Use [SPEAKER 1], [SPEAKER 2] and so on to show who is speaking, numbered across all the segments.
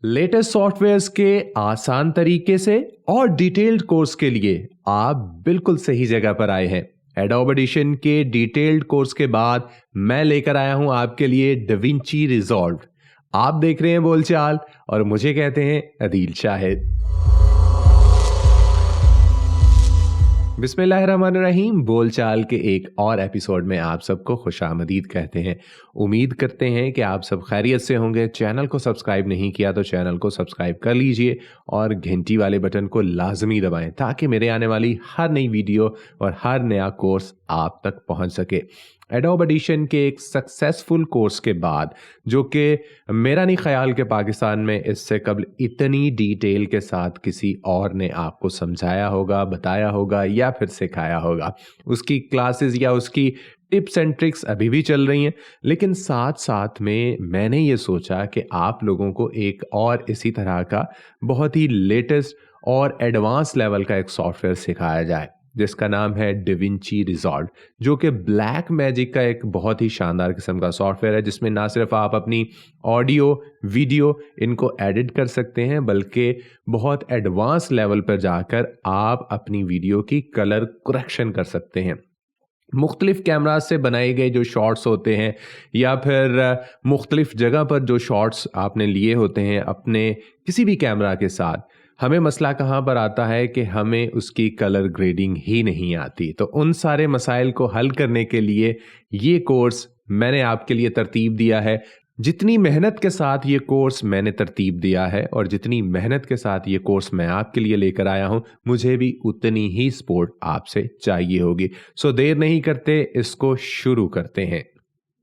[SPEAKER 1] Latest softwares के आसान तरीके से और डिटेल्ड कोर्स के लिए आप बिल्कुल सही जगह पर आए हैं। एडोब एडिशन के डिटेल्ड कोर्स के बाद मैं लेकर आया हूं आपके लिए डविंची रिजॉल्व। आप देख रहे हैं बोलचाल और मुझे कहते हैं अदील शाहिद। बिस्मिल्लाहिर्रहमानिर्रहीम। बोलचाल के एक और एपिसोड में आप सबको खुशामदीद कहते हैं। उम्मीद करते हैं कि आप सब खैरियत से होंगे। चैनल को सब्सक्राइब नहीं किया तो चैनल को सब्सक्राइब कर लीजिए और घंटी वाले बटन को लाजमी दबाएं ताकि मेरे आने वाली हर नई वीडियो और हर नया कोर्स आप तक पहुंच सके। एडोब एडिशन के एक सक्सेसफुल कोर्स के बाद, जो कि मेरा नहीं ख्याल कि पाकिस्तान में इससे कबल इतनी डिटेल के साथ किसी और ने आपको समझाया होगा, बताया होगा या फिर सिखाया होगा। उसकी क्लासेस या उसकी टिप्स एंड ट्रिक्स अभी भी चल रही हैं, लेकिन साथ साथ में मैंने ये सोचा कि आप लोगों को एक और इसी तरह का बहुत ही लेटेस्ट और एडवांस लेवल का एक सॉफ्टवेयर सिखाया जाए जिसका नाम है डविंची रिजॉल्व, जो कि ब्लैक मैजिक का एक बहुत ही शानदार किस्म का सॉफ्टवेयर है जिसमें ना सिर्फ आप अपनी ऑडियो वीडियो इनको एडिट कर सकते हैं, बल्कि बहुत एडवांस लेवल पर जाकर आप अपनी वीडियो की कलर करेक्शन कर सकते हैं। मुख्तलिफ कैमराज से बनाए गए जो शॉट्स होते हैं या फिर मुख्तलिफ जगह पर जो शॉट्स आपने लिए होते हैं अपने किसी भी कैमरा के साथ, हमें मसला कहाँ पर आता है कि हमें उसकी कलर ग्रेडिंग ही नहीं आती। तो उन सारे मसाइल को हल करने के लिए ये कोर्स मैंने आपके लिए तरतीब दिया है। जितनी मेहनत के साथ ये कोर्स मैंने तरतीब दिया है और जितनी मेहनत के साथ ये कोर्स मैं आपके लिए लेकर आया हूँ, मुझे भी उतनी ही सपोर्ट आपसे चाहिए होगी। सो देर नहीं करते, इसको शुरू करते हैं।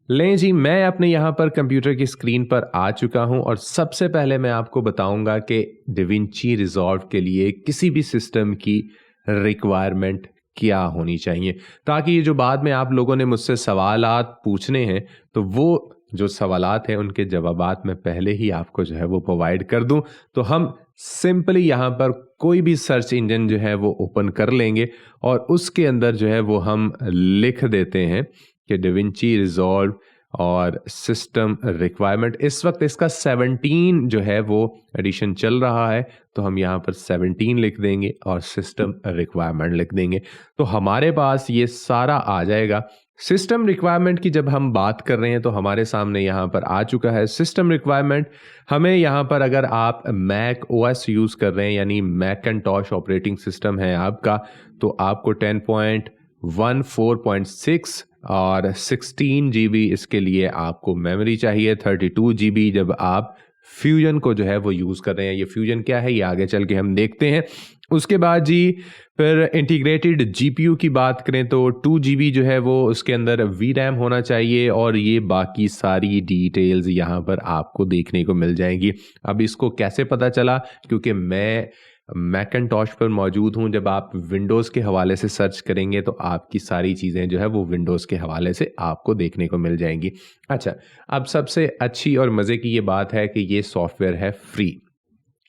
[SPEAKER 1] लें जी, मैं अपने यहाँ पर कंप्यूटर की स्क्रीन पर आ चुका हूँ और सबसे पहले मैं आपको बताऊंगा कि डविंची रिजॉल्व के लिए किसी भी सिस्टम की रिक्वायरमेंट क्या होनी चाहिए, ताकि ये जो बाद में आप लोगों ने मुझसे सवालात पूछने हैं तो वो जो सवालात हैं उनके जवाबात मैं पहले ही आपको जो है वो प्रोवाइड कर दूं। तो हम सिंपली यहाँ पर कोई भी सर्च इंजन जो है वो ओपन कर लेंगे और उसके अंदर जो है वो हम लिख देते हैं कि डविंची रिजॉल्व और सिस्टम रिक्वायरमेंट। इस वक्त इसका 17 जो है वो एडिशन चल रहा है, तो हम यहाँ पर 17 लिख देंगे और सिस्टम रिक्वायरमेंट लिख देंगे तो हमारे पास ये सारा आ जाएगा। सिस्टम रिक्वायरमेंट की जब हम बात कर रहे हैं तो हमारे सामने यहाँ पर आ चुका है सिस्टम रिक्वायरमेंट। हमें यहाँ पर, अगर आप मैक ओएस यूज़ कर रहे हैं यानी मैकिंटॉश ऑपरेटिंग सिस्टम है आपका, तो आपको 10.14.6 और 16 GB इसके लिए आपको मेमोरी चाहिए। 32 GB जब आप फ्यूजन को जो है वो यूज़ कर रहे हैं। ये फ्यूजन क्या है ये आगे चल के हम देखते हैं। उसके बाद जी फिर इंटीग्रेटेड GPU की बात करें तो 2 GB जो है वो उसके अंदर VRAM होना चाहिए और ये बाकी सारी डिटेल्स यहाँ पर आपको देखने को मिल जाएंगी। अब इसको कैसे पता चला, क्योंकि मैं मैकिंटॉश पर मौजूद हूँ। जब आप विंडोज़ के हवाले से सर्च करेंगे तो आपकी सारी चीज़ें जो है वो विंडोज़ के हवाले से आपको देखने को मिल जाएंगी। अच्छा, अब सबसे अच्छी और मज़े की ये बात है कि ये सॉफ्टवेयर है फ्री।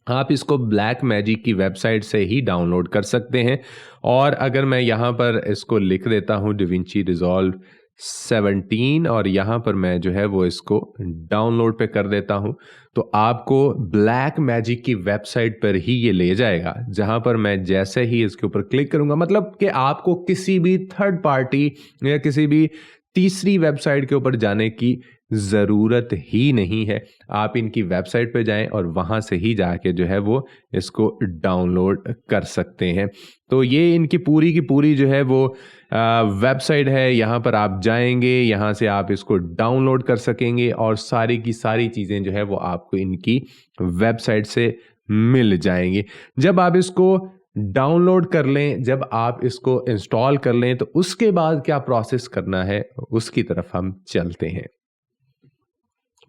[SPEAKER 1] आप इसको ब्लैक मैजिक की वेबसाइट से ही डाउनलोड कर सकते हैं। और अगर मैं यहाँ पर इसको लिख देता हूँ डविंची रिजॉल्व 17 और यहाँ पर मैं जो है वो इसको डाउनलोड पे कर देता हूँ, तो आपको ब्लैक मैजिक की वेबसाइट पर ही ये ले जाएगा, जहाँ पर मैं जैसे ही इसके ऊपर क्लिक करूँगा, मतलब कि आपको किसी भी थर्ड पार्टी या किसी भी तीसरी वेबसाइट के ऊपर जाने की ज़रूरत ही नहीं है। आप इनकी वेबसाइट पे जाएं और वहाँ से ही जाके जो है वो इसको डाउनलोड कर सकते हैं। तो ये इनकी पूरी की पूरी जो है वो वेबसाइट है। यहाँ पर आप जाएंगे, यहाँ से आप इसको डाउनलोड कर सकेंगे और सारी की सारी चीज़ें जो है वो आपको इनकी वेबसाइट से मिल जाएंगी। जब आप इसको डाउनलोड कर लें, जब आप इसको इंस्टॉल कर लें, तो उसके बाद क्या प्रोसेस करना है उसकी तरफ हम चलते हैं।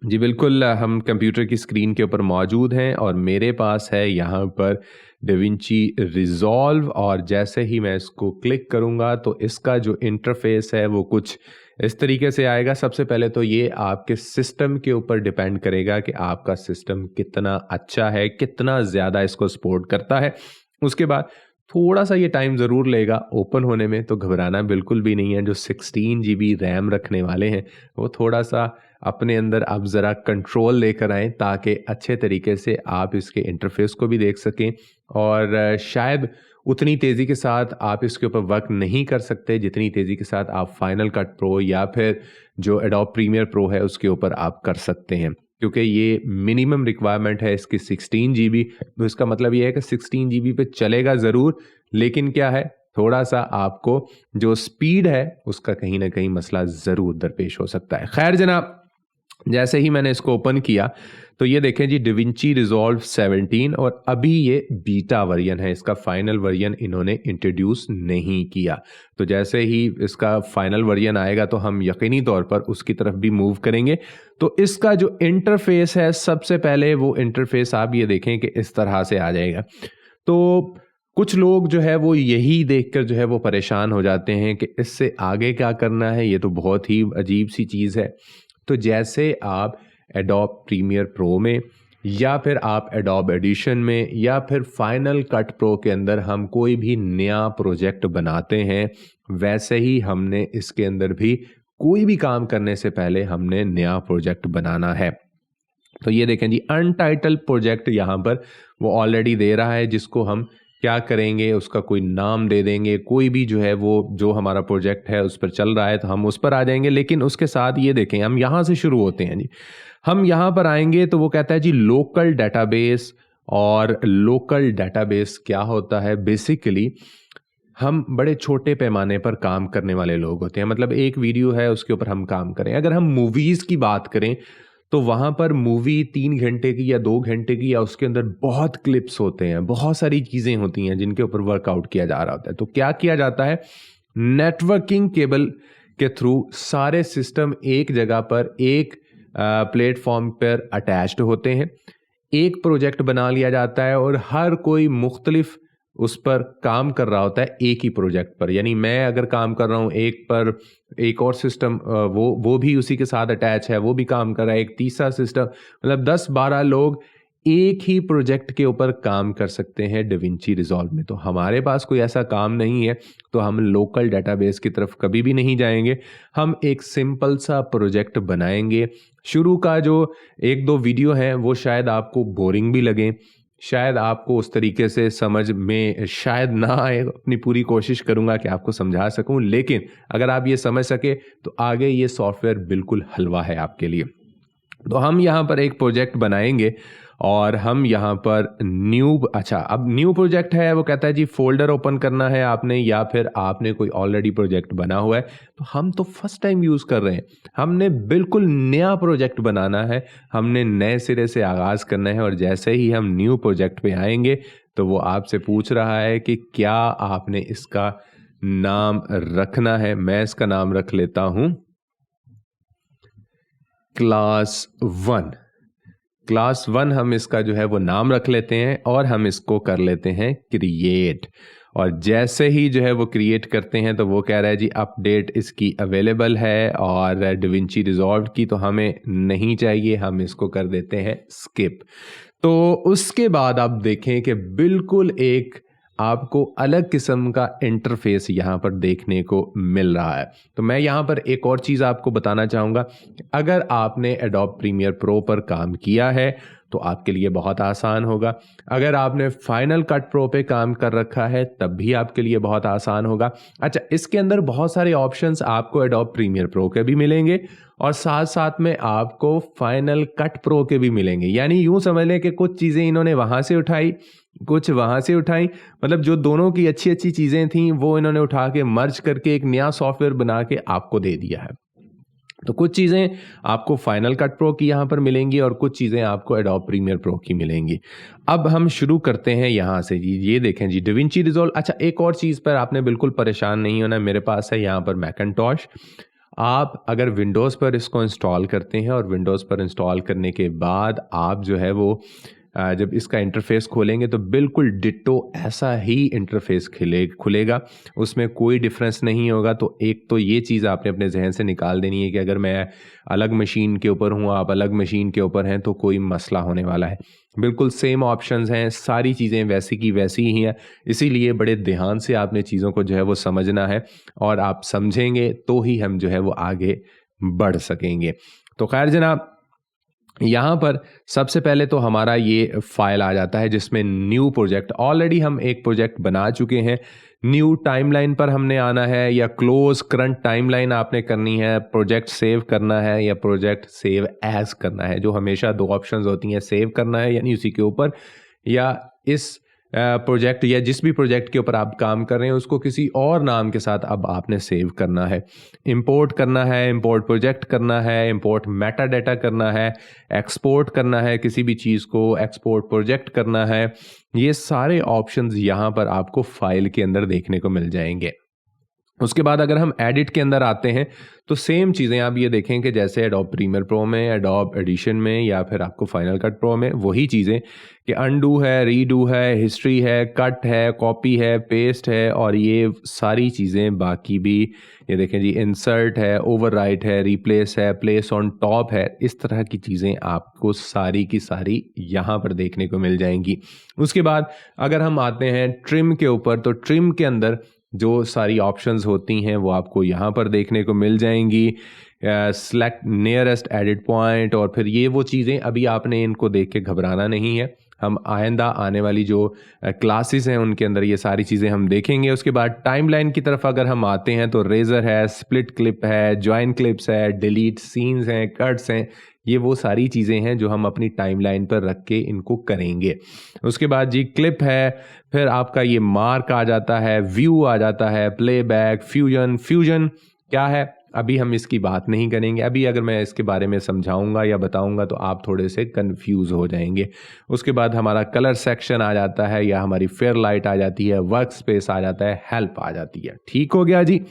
[SPEAKER 1] जी बिल्कुल, हम कंप्यूटर की स्क्रीन के ऊपर मौजूद हैं और मेरे पास है यहाँ पर डविंची रिजॉल्व और जैसे ही मैं इसको क्लिक करूँगा तो इसका जो इंटरफेस है वो कुछ इस तरीके से आएगा। सबसे पहले तो ये आपके सिस्टम के ऊपर डिपेंड करेगा कि आपका सिस्टम कितना अच्छा है, कितना ज़्यादा इसको सपोर्ट करता है। उसके बाद थोड़ा सा ये टाइम ज़रूर लेगा ओपन होने में, तो घबराना बिल्कुल भी नहीं है। जो 16 GB रैम रखने वाले हैं वो थोड़ा सा अपने अंदर आप ज़रा कंट्रोल लेकर आएँ ताकि अच्छे तरीके से आप इसके इंटरफेस को भी देख सकें। और शायद उतनी तेज़ी के साथ आप इसके ऊपर वर्क नहीं कर सकते जितनी तेज़ी के साथ आप फाइनल कट प्रो या फिर जो एडोब प्रीमियर प्रो है उसके ऊपर आप कर सकते हैं, क्योंकि ये मिनिमम रिक्वायरमेंट है इसकी 16 GB। तो इसका मतलब ये है कि 16 GB पे चलेगा ज़रूर, लेकिन क्या है, थोड़ा सा आपको जो स्पीड है उसका कहीं ना कहीं मसला ज़रूर दरपेश हो सकता है। खैर जनाब, जैसे ही मैंने इसको ओपन किया तो ये देखें जी, डिविंची रिजॉल्व 17, और अभी ये बीटा वर्जन है, इसका फाइनल वर्जन इन्होंने इंट्रोड्यूस नहीं किया। तो जैसे ही इसका फाइनल वर्जन आएगा तो हम यकीनी तौर पर उसकी तरफ भी मूव करेंगे। तो इसका जो इंटरफेस है, सबसे पहले वो इंटरफेस आप ये देखें कि इस तरह से आ जाएगा। तो कुछ लोग जो है वो यही देखकर जो है वो परेशान हो जाते हैं कि इससे आगे क्या करना है, ये तो बहुत ही अजीब सी चीज़ है। तो जैसे आप एडोब प्रीमियर प्रो में या फिर आप एडोब एडिशन में या फिर फाइनल कट प्रो के अंदर हम कोई भी नया प्रोजेक्ट बनाते हैं, वैसे ही हमने इसके अंदर भी कोई भी काम करने से पहले हमने नया प्रोजेक्ट बनाना है। तो ये देखें जी, अनटाइटल्ड प्रोजेक्ट यहाँ पर वो ऑलरेडी दे रहा है, जिसको हम क्या करेंगे, उसका कोई नाम दे देंगे। कोई भी जो है वो जो हमारा प्रोजेक्ट है उस पर चल रहा है तो हम उस पर आ जाएंगे। लेकिन उसके साथ ये देखें, हम यहाँ से शुरू होते हैं जी। हम यहाँ पर आएंगे तो वो कहता है जी लोकल डेटाबेस। और लोकल डेटाबेस क्या होता है? बेसिकली हम बड़े छोटे पैमाने पर काम करने वाले लोग होते हैं। मतलब एक वीडियो है उसके ऊपर हम काम करें। अगर हम मूवीज़ की बात करें तो वहाँ पर मूवी 3 घंटे की या 2 घंटे की, या उसके अंदर बहुत क्लिप्स होते हैं, बहुत सारी चीज़ें होती हैं जिनके ऊपर वर्कआउट किया जा रहा होता है। तो क्या किया जाता है, नेटवर्किंग केबल के थ्रू सारे सिस्टम एक जगह पर एक प्लेटफॉर्म पर अटैच्ड होते हैं। एक प्रोजेक्ट बना लिया जाता है और हर कोई मुख्तलिफ उस पर काम कर रहा होता है एक ही प्रोजेक्ट पर। यानी मैं अगर काम कर रहा हूँ एक पर, एक और सिस्टम वो भी उसी के साथ अटैच है, वो भी काम कर रहा है, एक तीसरा सिस्टम, मतलब 10-12 लोग एक ही प्रोजेक्ट के ऊपर काम कर सकते हैं डिविंची रिजॉल्व में। तो हमारे पास कोई ऐसा काम नहीं है तो हम लोकल डेटाबेस की तरफ कभी भी नहीं जाएंगे। हम एक सिंपल सा प्रोजेक्ट बनाएंगे। शुरू का जो 1-2 वीडियो हैं वो शायद आपको बोरिंग भी लगे, शायद आपको उस तरीके से समझ में शायद ना आए। अपनी पूरी कोशिश करूंगा कि आपको समझा सकूं, लेकिन अगर आप ये समझ सके तो आगे ये सॉफ्टवेयर बिल्कुल हलवा है आपके लिए। तो हम यहाँ पर एक प्रोजेक्ट बनाएंगे और हम यहाँ पर अब न्यू प्रोजेक्ट है, वो कहता है जी फोल्डर ओपन करना है आपने, या फिर आपने कोई ऑलरेडी प्रोजेक्ट बना हुआ है। तो हम तो फर्स्ट टाइम यूज़ कर रहे हैं, हमने बिल्कुल नया प्रोजेक्ट बनाना है, हमने नए सिरे से आगाज़ करना है। और जैसे ही हम न्यू प्रोजेक्ट पे आएंगे तो वो आपसे पूछ रहा है कि क्या आपने इसका नाम रखना है। मैं इसका नाम रख लेता हूँ क्लास 1। क्लास 1 हम इसका जो है वो नाम रख लेते हैं और हम इसको कर लेते हैं क्रिएट। और जैसे ही जो है वो क्रिएट करते हैं तो वो कह रहा है जी अपडेट इसकी अवेलेबल है, और डिविंची रिजॉल्व की तो हमें नहीं चाहिए, हम इसको कर देते हैं स्किप। तो उसके बाद आप देखें कि बिल्कुल एक आपको अलग किस्म का इंटरफेस यहाँ पर देखने को मिल रहा है। तो मैं यहाँ पर एक और चीज़ आपको बताना चाहूँगा, अगर आपने एडोब प्रीमियर प्रो पर काम किया है तो आपके लिए बहुत आसान होगा। अगर आपने फाइनल कट प्रो पे काम कर रखा है तब भी आपके लिए बहुत आसान होगा। अच्छा, इसके अंदर बहुत सारे ऑप्शंस आपको एडोब प्रीमियर प्रो के भी मिलेंगे और साथ साथ में आपको फाइनल कट प्रो के भी मिलेंगे। यानी यूं समझ लें कि कुछ चीज़ें इन्होंने वहाँ से उठाई, कुछ वहाँ से उठाई, मतलब जो दोनों की अच्छी अच्छी चीज़ें थीं वो इन्होंने उठा के मर्ज करके एक नया सॉफ्टवेयर बना के आपको दे दिया है। तो कुछ चीज़ें आपको फाइनल कट प्रो की यहाँ पर मिलेंगी और कुछ चीज़ें आपको एडोब प्रीमियर प्रो की मिलेंगी। अब हम शुरू करते हैं यहाँ से जी। ये देखें जी डिविंची रिजॉल्व। अच्छा, एक और चीज़ पर आपने बिल्कुल परेशान नहीं होना, मेरे पास है यहाँ पर मैकिन्टॉश। आप अगर विंडोज़ पर इसको इंस्टॉल करते हैं और विंडोज़ पर इंस्टॉल करने के बाद आप जो है वो जब इसका इंटरफेस खोलेंगे तो बिल्कुल डिट्टो ऐसा ही इंटरफेस खुलेगा, उसमें कोई डिफरेंस नहीं होगा। तो एक तो ये चीज़ आपने अपने जहन से निकाल देनी है कि अगर मैं अलग मशीन के ऊपर हूँ, आप अलग मशीन के ऊपर हैं, तो कोई मसला होने वाला है। बिल्कुल सेम ऑप्शंस हैं, सारी चीज़ें वैसी की वैसी ही हैं। इसीलिए बड़े ध्यान से आपने चीज़ों को जो है वो समझना है, और आप समझेंगे तो ही हम जो है वो आगे बढ़ सकेंगे। तो खैर जनाब, यहाँ पर सबसे पहले तो हमारा ये फाइल आ जाता है जिसमें न्यू प्रोजेक्ट, ऑलरेडी हम एक प्रोजेक्ट बना चुके हैं। न्यू टाइमलाइन पर हमने आना है या क्लोज करंट टाइमलाइन आपने करनी है, प्रोजेक्ट सेव करना है या प्रोजेक्ट सेव एज करना है, जो हमेशा दो ऑप्शंस होती हैं, सेव करना है यानी उसी के ऊपर, या इस प्रोजेक्ट या जिस भी प्रोजेक्ट के ऊपर आप काम कर रहे हैं उसको किसी और नाम के साथ अब आपने सेव करना है। इंपोर्ट करना है, इंपोर्ट प्रोजेक्ट करना है, इंपोर्ट मेटा डाटा करना है, एक्सपोर्ट करना है, किसी भी चीज़ को एक्सपोर्ट प्रोजेक्ट करना है। ये सारे ऑप्शंस यहाँ पर आपको फाइल के अंदर देखने को मिल जाएंगे। उसके बाद अगर हम एडिट के अंदर आते हैं तो सेम चीज़ें आप ये देखें कि जैसे एडोब प्रीमियर प्रो में, एडोब एडिशन में या फिर आपको फाइनल कट प्रो में वही चीज़ें कि अनडू है, रीडू है, हिस्ट्री है, कट है, कॉपी है, पेस्ट है और ये सारी चीज़ें बाकी भी ये देखें जी, इंसर्ट है, ओवरराइट है, रिप्लेस है, प्लेस ऑन टॉप है, इस तरह की चीज़ें आपको सारी की सारी यहाँ पर देखने को मिल जाएंगी। उसके बाद अगर हम आते हैं ट्रिम के ऊपर तो ट्रिम के अंदर जो सारी ऑप्शंस होती हैं वो आपको यहाँ पर देखने को मिल जाएंगी। सेलेक्ट नियरेस्ट एडिट पॉइंट और फिर ये वो चीज़ें अभी आपने इनको देख के घबराना नहीं है, हम आइंदा आने वाली जो क्लासेस हैं उनके अंदर ये सारी चीज़ें हम देखेंगे। उसके बाद टाइमलाइन की तरफ अगर हम आते हैं तो रेजर है, स्प्लिट क्लिप है, जॉइन क्लिप्स है, डिलीट सीन्स हैं, कट्स हैं, ये वो सारी चीज़ें हैं जो हम अपनी टाइमलाइन पर रख के इनको करेंगे। उसके बाद जी क्लिप है, फिर आपका ये मार्क आ जाता है, व्यू आ जाता है, प्लेबैक, फ्यूजन क्या है अभी हम इसकी बात नहीं करेंगे। अभी अगर मैं इसके बारे में समझाऊंगा या बताऊंगा तो आप थोड़े से कंफ्यूज हो जाएंगे। उसके बाद हमारा कलर सेक्शन आ जाता है या हमारी फेयर लाइट आ जाती है, वर्क स्पेस आ जाता है, हेल्प आ जाती है। ठीक हो गया जी।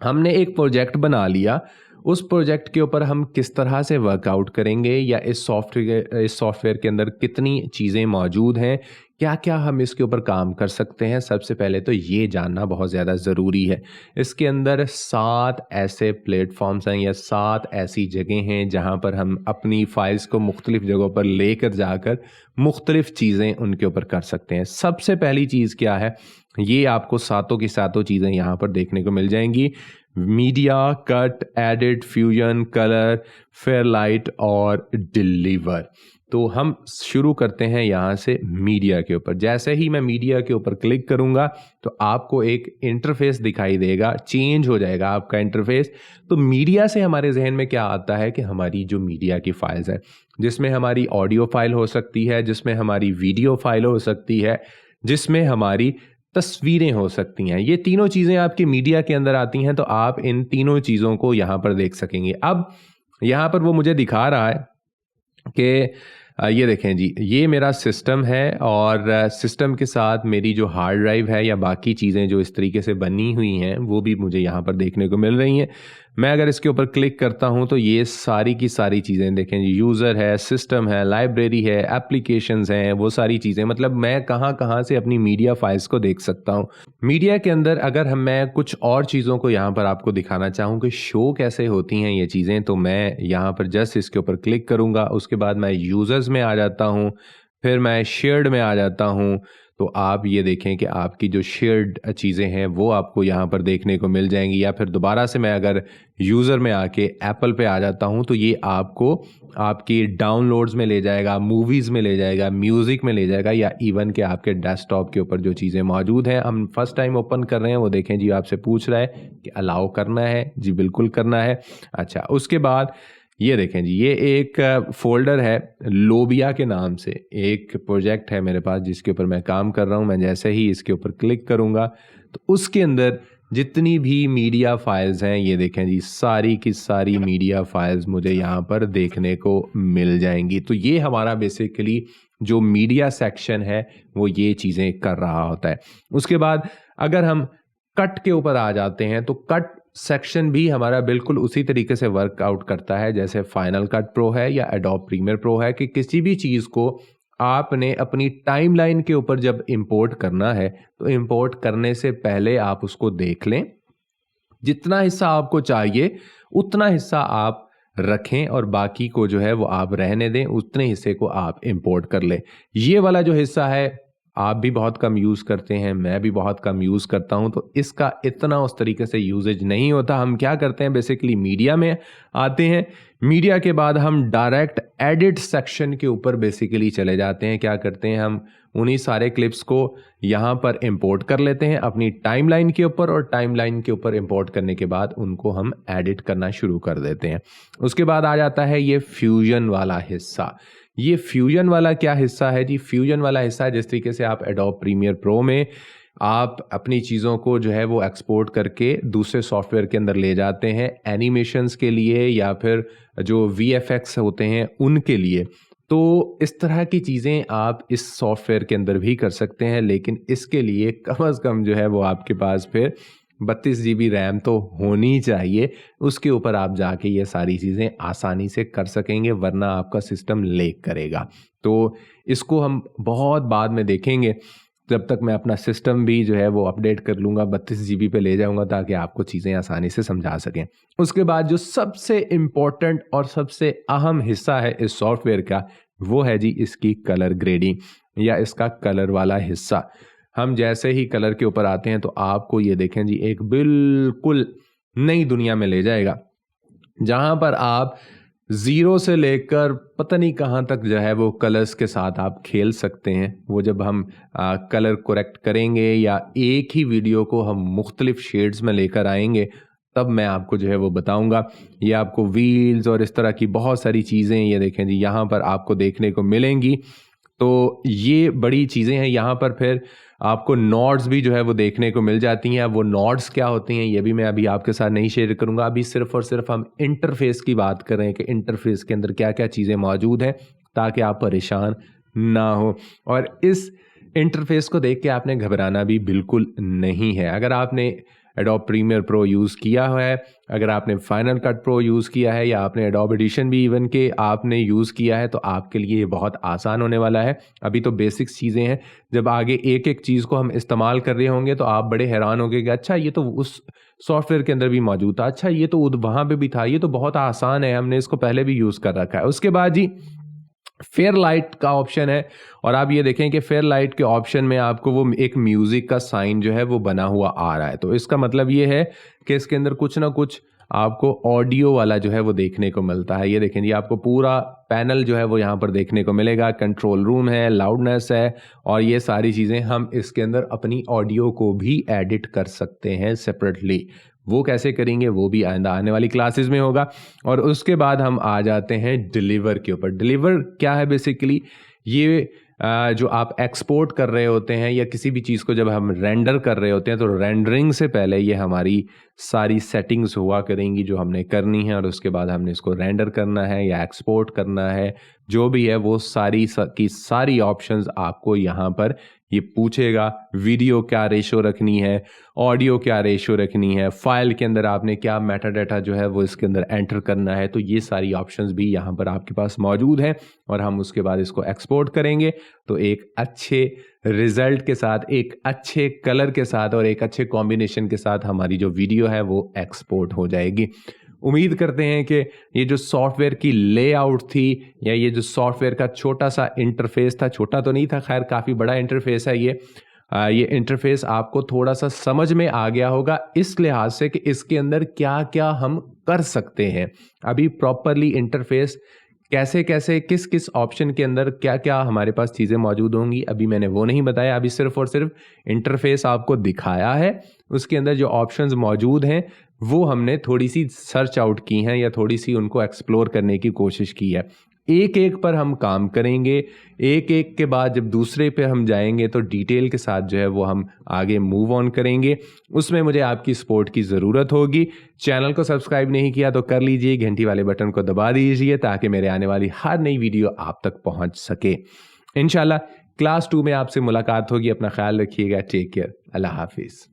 [SPEAKER 1] हमने एक प्रोजेक्ट बना लिया, उस प्रोजेक्ट के ऊपर हम किस तरह से वर्कआउट करेंगे या इस सॉफ्टवेयर के अंदर कितनी चीज़ें मौजूद हैं, क्या क्या हम इसके ऊपर काम कर सकते हैं, सबसे पहले तो ये जानना बहुत ज़्यादा ज़रूरी है। इसके अंदर 7 ऐसे प्लेटफॉर्म्स हैं या 7 ऐसी जगह हैं जहाँ पर हम अपनी फाइल्स को मुख्तलिफ जगहों पर लेकर जाकर मुख्तलिफ चीज़ें उनके ऊपर कर सकते हैं। सबसे पहली चीज़ क्या है, ये आपको सातों की सातों चीज़ें यहाँ पर देखने को मिल जाएंगी। Media, cut, edit, fusion, colour, fair light और डिलीवर। तो हम शुरू करते हैं यहाँ से मीडिया के ऊपर। जैसे ही मैं मीडिया के ऊपर क्लिक करूँगा तो आपको एक इंटरफेस दिखाई देगा, चेंज हो जाएगा आपका इंटरफेस। तो मीडिया से हमारे जहन में क्या आता है कि हमारी जो मीडिया की फाइल्स हैं, जिसमें हमारी ऑडियो फाइल हो सकती है, जिसमें हमारी वीडियो फाइल हो सकती है, जिसमें हमारी तस्वीरें हो सकती हैं, ये तीनों चीज़ें आपकी मीडिया के अंदर आती हैं। तो आप इन तीनों चीज़ों को यहाँ पर देख सकेंगे। अब यहाँ पर वो मुझे दिखा रहा है कि ये देखें जी, ये मेरा सिस्टम है और सिस्टम के साथ मेरी जो हार्ड ड्राइव है या बाकी चीज़ें जो इस तरीके से बनी हुई हैं वो भी मुझे यहाँ पर देखने को मिल रही हैं। मैं अगर इसके ऊपर क्लिक करता हूँ तो ये सारी की सारी चीज़ें देखें जी, यूज़र है, सिस्टम है, लाइब्रेरी है, एप्लीकेशंस हैं, वो सारी चीज़ें, मतलब मैं कहाँ कहाँ से अपनी मीडिया फाइल्स को देख सकता हूँ। मीडिया के अंदर अगर मैं कुछ और चीज़ों को यहाँ पर आपको दिखाना चाहूँ कि शो कैसे होती हैं ये चीज़ें, तो मैं यहाँ पर जस्ट इसके ऊपर क्लिक करूँगा। उसके बाद मैं यूज़र्स में आ जाता हूँ, फिर मैं शेयर्ड में आ जाता हूँ। तो आप ये देखें कि आपकी जो शेयर्ड चीज़ें हैं वो आपको यहाँ पर देखने को मिल जाएंगी। या फिर दोबारा से मैं अगर यूज़र में आके एप्पल पे आ जाता हूँ तो ये आपको आपकी डाउनलोड्स में ले जाएगा, मूवीज़ में ले जाएगा, म्यूज़िक में ले जाएगा, या इवन के आपके डेस्कटॉप के ऊपर जो चीज़ें मौजूद हैं। हम फर्स्ट टाइम ओपन कर रहे हैं, वो देखें जी, आपसे पूछ रहा है कि अलाउ करना है, जी बिल्कुल करना है। अच्छा, उसके बाद ये देखें जी, ये एक फोल्डर है लोबिया के नाम से, एक प्रोजेक्ट है मेरे पास जिसके ऊपर मैं काम कर रहा हूँ। मैं जैसे ही इसके ऊपर क्लिक करूँगा तो उसके अंदर जितनी भी मीडिया फाइल्स हैं, ये देखें जी, सारी की सारी मीडिया फाइल्स मुझे यहाँ पर देखने को मिल जाएंगी। तो ये हमारा बेसिकली जो मीडिया सेक्शन है वो ये चीज़ें कर रहा होता है। उसके बाद अगर हम कट के ऊपर आ जाते हैं तो कट सेक्शन भी हमारा बिल्कुल उसी तरीके से वर्कआउट करता है जैसे फाइनल कट प्रो है या एडोब प्रीमियर प्रो है, कि किसी भी चीज़ को आपने अपनी टाइमलाइन के ऊपर जब इंपोर्ट करना है तो इंपोर्ट करने से पहले आप उसको देख लें, जितना हिस्सा आपको चाहिए उतना हिस्सा आप रखें और बाकी को जो है वो आप रहने दें, उतने हिस्से को आप इंपोर्ट कर लें। ये वाला जो हिस्सा है आप भी बहुत कम यूज़ करते हैं, मैं भी बहुत कम यूज़ करता हूं, तो इसका इतना उस तरीके से यूजेज नहीं होता। हम क्या करते हैं, बेसिकली मीडिया में आते हैं, मीडिया के बाद हम डायरेक्ट एडिट सेक्शन के ऊपर बेसिकली चले जाते हैं। क्या करते हैं, हम उन्हीं सारे क्लिप्स को यहाँ पर इंपोर्ट कर लेते हैं अपनी टाइमलाइन के ऊपर, और टाइमलाइन के ऊपर इंपोर्ट करने के बाद उनको हम एडिट करना शुरू कर देते हैं। उसके बाद आ जाता है ये फ्यूजन वाला हिस्सा। ये फ्यूजन वाला क्या हिस्सा है जी? फ्यूजन वाला हिस्सा है जिस तरीके से आप एडोब प्रीमियर प्रो में आप अपनी चीज़ों को जो है वो एक्सपोर्ट करके दूसरे सॉफ्टवेयर के अंदर ले जाते हैं एनिमेशंस के लिए या फिर जो VFX होते हैं उनके लिए। तो इस तरह की चीज़ें आप इस सॉफ्टवेयर के अंदर भी कर सकते हैं, लेकिन इसके लिए कम से कम जो है वो आपके पास फिर 32 GB रैम तो होनी चाहिए। उसके ऊपर आप जाके ये सारी चीज़ें आसानी से कर सकेंगे, वरना आपका सिस्टम लेग करेगा। तो इसको हम बहुत बाद में देखेंगे, जब तक मैं अपना सिस्टम भी जो है वो अपडेट कर लूँगा, 32 GB पे ले जाऊँगा ताकि आपको चीज़ें आसानी से समझा सकें। उसके बाद जो सबसे इम्पोर्टेंट और सबसे अहम हिस्सा है इस सॉफ्टवेयर का, वो है जी इसकी कलर ग्रेडिंग या इसका कलर वाला हिस्सा। हम जैसे ही कलर के ऊपर आते हैं तो आपको ये देखें जी एक बिल्कुल नई दुनिया में ले जाएगा, जहाँ पर आप ज़ीरो से लेकर पता नहीं कहाँ तक जो है वो कलर्स के साथ आप खेल सकते हैं। वो जब हम कलर करेक्ट करेंगे या एक ही वीडियो को हम मुख्तलिफ शेड्स में लेकर आएंगे, तब मैं आपको जो है वो बताऊंगा। ये आपको व्हील्स और इस तरह की बहुत सारी चीज़ें ये देखें जी यहाँ पर आपको देखने को मिलेंगी। तो ये बड़ी चीज़ें हैं। यहाँ पर फिर आपको नॉड्स भी जो है वो देखने को मिल जाती हैं। अब वो नॉड्स क्या होती हैं ये भी मैं अभी आपके साथ नहीं शेयर करूँगा। अभी सिर्फ और सिर्फ हम इंटरफेस की बात कर रहे हैं कि इंटरफेस के अंदर क्या क्या चीज़ें मौजूद हैं, ताकि आप परेशान ना हो। और इस इंटरफेस को देख के आपने घबराना भी बिल्कुल नहीं है। अगर आपने एडोब प्रीमियर प्रो यूज़ किया है, अगर आपने फाइनल कट प्रो यूज़ किया है, या आपने एडोब एडिशन भी इवन के आपने यूज़ किया है, तो आपके लिए ये बहुत आसान होने वाला है। अभी तो बेसिक्स चीज़ें हैं, जब आगे एक एक चीज़ को हम इस्तेमाल कर रहे होंगे तो आप बड़े हैरान होंगे कि अच्छा ये तो उस सॉफ्टवेयर के अंदर भी मौजूद था, अच्छा ये तो वहाँ पे भी था, ये तो बहुत आसान है, हमने इसको पहले भी यूज़ कर रखा है। उसके बाद जी फेयर लाइट का ऑप्शन है, और आप ये देखें कि फेयर लाइट के ऑप्शन में आपको वो एक म्यूजिक का साइन जो है वो बना हुआ आ रहा है। तो इसका मतलब ये है कि इसके अंदर कुछ ना कुछ आपको ऑडियो वाला जो है वो देखने को मिलता है। ये देखें जी आपको पूरा पैनल जो है वो यहाँ पर देखने को मिलेगा। कंट्रोल रूम है, लाउडनेस है, और ये सारी चीज़ें हम इसके अंदर अपनी ऑडियो को भी एडिट कर सकते हैं सेपरेटली। वो कैसे करेंगे वो भी आने वाली क्लासेस में होगा। और उसके बाद हम आ जाते हैं डिलीवर के ऊपर। डिलीवर क्या है? बेसिकली ये जो आप एक्सपोर्ट कर रहे होते हैं या किसी भी चीज़ को जब हम रेंडर कर रहे होते हैं, तो रेंडरिंग से पहले ये हमारी सारी सेटिंग्स हुआ करेंगी जो हमने करनी है, और उसके बाद हमने इसको रेंडर करना है या एक्सपोर्ट करना है, जो भी है वो सारी की सारी ऑप्शंस आपको यहाँ पर ये पूछेगा। वीडियो क्या रेशो रखनी है, ऑडियो क्या रेशो रखनी है, फाइल के अंदर आपने क्या मेटा डाटा जो है वो इसके अंदर एंटर करना है, तो ये सारी ऑप्शंस भी यहाँ पर आपके पास मौजूद हैं। और हम उसके बाद इसको एक्सपोर्ट करेंगे तो एक अच्छे रिजल्ट के साथ, एक अच्छे कलर के साथ और एक अच्छे कॉम्बिनेशन के साथ हमारी जो वीडियो है वो एक्सपोर्ट हो जाएगी। उम्मीद करते हैं कि ये जो सॉफ्टवेयर की लेआउट थी या ये जो सॉफ्टवेयर का छोटा सा इंटरफेस था, छोटा तो नहीं था खैर, काफ़ी बड़ा इंटरफेस है ये इंटरफेस आपको थोड़ा सा समझ में आ गया होगा, इस लिहाज से कि इसके अंदर क्या क्या हम कर सकते हैं। अभी प्रॉपरली इंटरफेस कैसे कैसे किस किस ऑप्शन के अंदर क्या क्या हमारे पास चीज़ें मौजूद होंगी, अभी मैंने वो नहीं बताया। अभी सिर्फ और सिर्फ इंटरफेस आपको दिखाया है, उसके अंदर जो ऑप्शंस मौजूद हैं वो हमने थोड़ी सी सर्च आउट की हैं या थोड़ी सी उनको एक्सप्लोर करने की कोशिश की है। एक एक पर हम काम करेंगे, एक एक के बाद जब दूसरे पे हम जाएंगे तो डिटेल के साथ जो है वो हम आगे मूव ऑन करेंगे। उसमें मुझे आपकी सपोर्ट की ज़रूरत होगी। चैनल को सब्सक्राइब नहीं किया तो कर लीजिए, घंटी वाले बटन को दबा दीजिए ताकि मेरे आने वाली हर नई वीडियो आप तक पहुंच सके। इंशाल्लाह क्लास 2 में आपसे मुलाकात होगी। अपना ख्याल रखिएगा। Take care. अल्लाह हाफिज़।